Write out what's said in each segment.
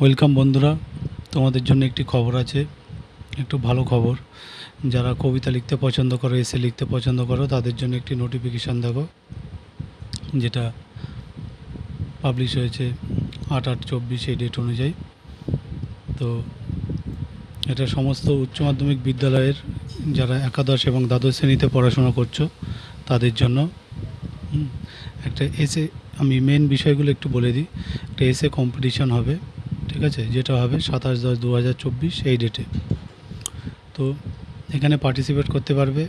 Welcome বন্ধুরা, তোমাদের জন্য একটি খবর আছে, একটু ভালো খবর। যারা কবিতা লিখতে পছন্দ করো, এসে লিখতে পছন্দ করো, তাদের জন্য একটি নোটিফিকেশান দেখো, যেটা পাবলিশ হয়েছে 8/8/24 এই ডেট অনুযায়ী। তো এটা সমস্ত উচ্চ মাধ্যমিক বিদ্যালয়ের যারা একাদশ এবং দ্বাদশ শ্রেণীতে পড়াশোনা করছো তাদের জন্য একটা এসে, আমি মেন বিষয়গুলো একটু বলে দিই। একটা এসে কম্পিটিশান হবে, ঠিক আছে, যেটা হবে 27/10/2024 এই ডেটে। তো এখানে পার্টিসিপেট করতে পারবে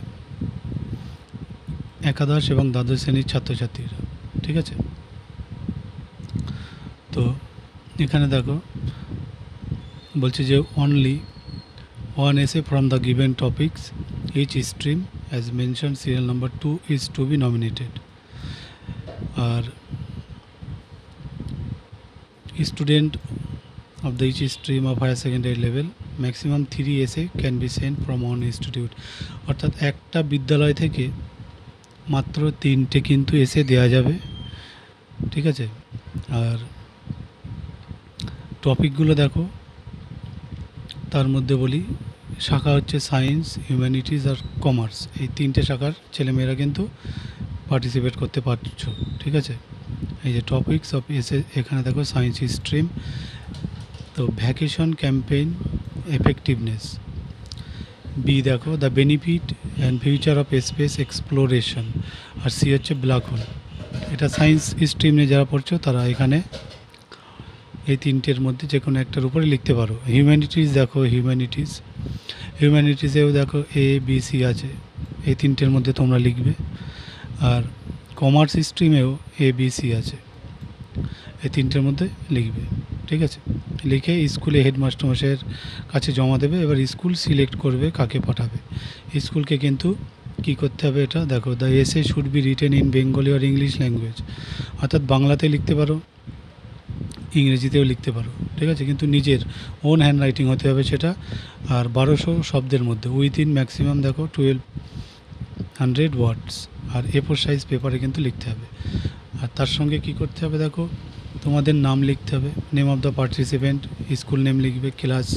একাদশ এবং দ্বাদশ শ্রেণীর ছাত্রছাত্রীরা, ঠিক আছে। তো এখানে দেখো বলছে যে only one essay from the given topics, each stream as mentioned serial number 2 is to be nominated. আর student of the each stream of higher secondary level maximum 3 essay can be sent from one institute. অর্থাৎ একটা বিদ্যালয় থেকে মাত্র 3টে কিন্তু এসে দেওয়া যাবে, ঠিক আছে। আর টপিকগুলো দেখো, তার মধ্যে বলি শাখা হচ্ছে সায়েন্স, হিউম্যানিটিস আর কমার্স। এই 3টে শাখার ছেলেমেয়েরা কিন্তু পার্টিসিপেট করতে পারছো, ঠিক আছে। এই যে টপিকস অফ এসে, এখানে দেখো সায়েন্স স্ট্রিম। তো ভ্যাকেশন ক্যাম্পেইন এফেক্টিভনেস। বি দেখো the benefit and future of space exploration. আর সি হচ্ছে ব্ল্যাক হোল। এটা সায়েন্স স্ট্রিমে যারা পড়ছো তারা এখানে এই 3টের মধ্যে যে কোনো একটার উপরে লিখতে পারো। হিউম্যানিটিস দেখো, হিউম্যানিটিসেও দেখো এ বি সি আছে, এই 3টের মধ্যে তোমরা লিখবে। আর কমার্স স্ট্রিমেও এ বি সি আছে, এই 3টের মধ্যে লিখবে, ঠিক আছে। লিখে স্কুলে হেডমাস্টারমশাইয়ের কাছে জমা দেবে। এবার স্কুল সিলেক্ট করবে কাকে পাঠাবে। স্কুলকে কিন্তু কী করতে হবে, এটা দেখো the essay should be written in Bengali or English language. অর্থাৎ বাংলাতে লিখতে পারো, ইংরেজিতেও লিখতে পারো, ঠিক আছে, কিন্তু নিজের ওন হ্যান্ড রাইটিং হতে হবে সেটা। আর 1200 শব্দের মধ্যে উইথিন ম্যাক্সিমাম দেখো 1200 ওয়ার্ডস। আর A4 সাইজ পেপারে কিন্তু লিখতে হবে। আর তার সঙ্গে কি করতে হবে দেখো, তোমাদের নাম লিখতে হবে, name of the participant, school name লিখবে, ক্লাস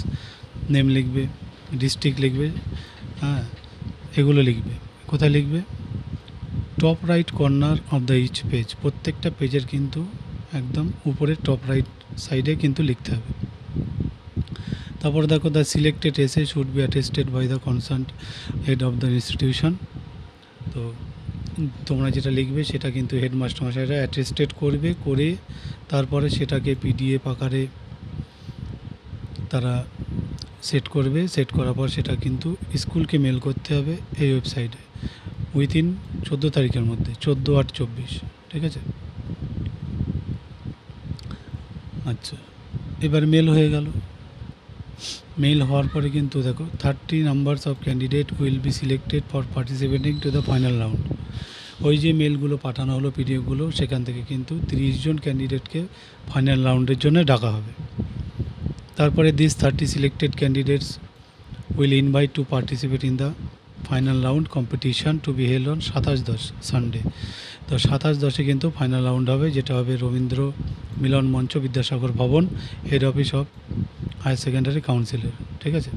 নেম লিখবে, ডিস্ট্রিক্ট লিখবে, হ্যাঁ, এগুলো লিখবে। কোথায় লিখবে? Top right corner of the each page. প্রত্যেকটা পেজের কিন্তু একদম উপরে টপ রাইট সাইডে কিন্তু লিখতে হবে। তারপর দেখো the selected essay should be attested by the concern head of the institution. তো তোমরা যেটা লিখবে সেটা কিন্তু হেডমাস্টারমশাইরা অ্যাটেস্টেড করবে, করে তারপরে সেটাকে PDF আকারে তারা সেট করবে। সেট করার পর সেটা কিন্তু স্কুলকে মেল করতে হবে এই ওয়েবসাইটে উইথিন 14 তারিখের মধ্যে, 14/8/24, ঠিক আছে। আচ্ছা, এবার মেল হয়ে গেল। মেল হওয়ার পরে কিন্তু দেখো 30 numbers of candidate will be selected for participating to the final round. ওই যে মেলগুলো পাঠানো হলো, PDF-গুলো, সেখান থেকে কিন্তু 30 জন ক্যান্ডিডেটকে ফাইনাল রাউন্ডের জন্য ডাকা হবে। তারপরে this 30 selected candidates will invite to participate in the final round competition to be held on 27/10 Sunday. তো 27/10 কিন্তু ফাইনাল রাউন্ড হবে, যেটা হবে রবীন্দ্র মিলন Mancha, Vidyasagar Bhavan, head office of higher secondary কাউন্সিলের, ঠিক আছে।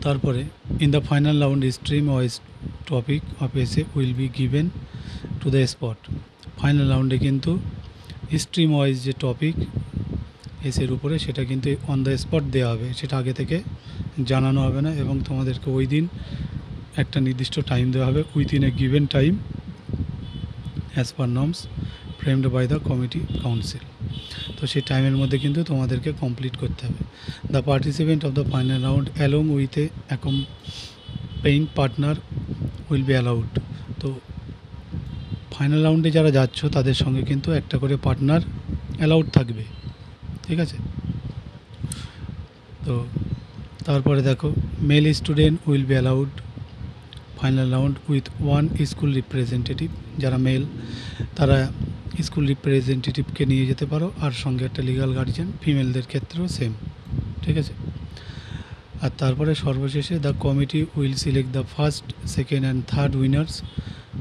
তারপরে in the final round stream wise topic of essay will be given to the spot. Final রাউন্ডে কিন্তু স্ট্রিম ওয়াইজ যে টপিক এসের উপরে সেটা কিন্তু অন দ্য স্পট দেওয়া হবে, সেটা আগে থেকে জানানো হবে না। এবং তোমাদেরকে ওই দিন একটা নির্দিষ্ট টাইম দেওয়া হবে within a given time as per norms framed by the committee council. তো সেই টাইমের মধ্যে কিন্তু তোমাদেরকে কমপ্লিট করতে হবে। The participant of the final round along with a accompanying partner will be allowed. তো ফাইনাল রাউন্ডে যারা যাচ্ছ তাদের সঙ্গে কিন্তু একটা করে পার্টনার অ্যালাউড থাকবে, ঠিক আছে। তো তারপরে দেখো male student will be allowed final round with one school representative. যারা মেল তারা স্কুল রিপ্রেজেন্টেটিভকে নিয়ে যেতে পারো, আর সঙ্গে একটা লিগাল গার্জিয়ান। ফিমেলদের ক্ষেত্রেও সেম, ঠিক আছে। আর তারপরে সর্বশেষে the committee will select the first, second and third winners.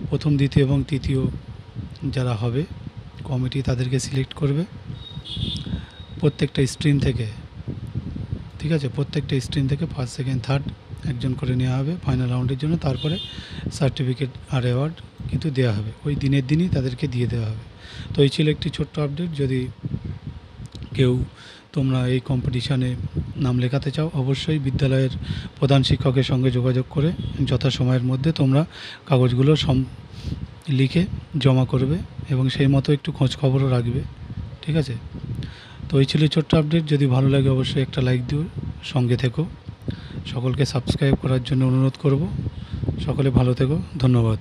প্রথম, দ্বিতীয় এবং তৃতীয় যারা হবে কমিটি তাদেরকে সিলেক্ট করবে প্রত্যেকটা স্ট্রিম থেকে, ঠিক আছে? প্রত্যেকটা স্ট্রিম থেকে ফার্স্ট সেকেন্ড থার্ড একজন করে নেওয়া হবে ফাইনাল রাউন্ডের জন্য। তারপরে সার্টিফিকেট আর অ্যাওয়ার্ড কিন্তু দেওয়া হবে, ওই দিনের দিনই তাদেরকে দিয়ে দেওয়া হবে। তো এই ছিল একটি ছোট্ট আপডেট। যদি কেউ তোমরা এই কম্পিটিশানে নাম লেখাতে চাও, অবশ্যই বিদ্যালয়ের প্রধান শিক্ষকের সঙ্গে যোগাযোগ করে যথাসময়ের মধ্যে তোমরা কাগজগুলো লিখে জমা করবে এবং সেই মতো একটু খোঁজ খবরও রাখবে, ঠিক আছে? তো এই ছিল ছোট্ট আপডেট। যদি ভালো লাগে অবশ্যই একটা লাইক দিও, সঙ্গে থেকো। সকলকে সাবস্ক্রাইব করার জন্য অনুরোধ করব। সকলে ভালো থেকো, ধন্যবাদ।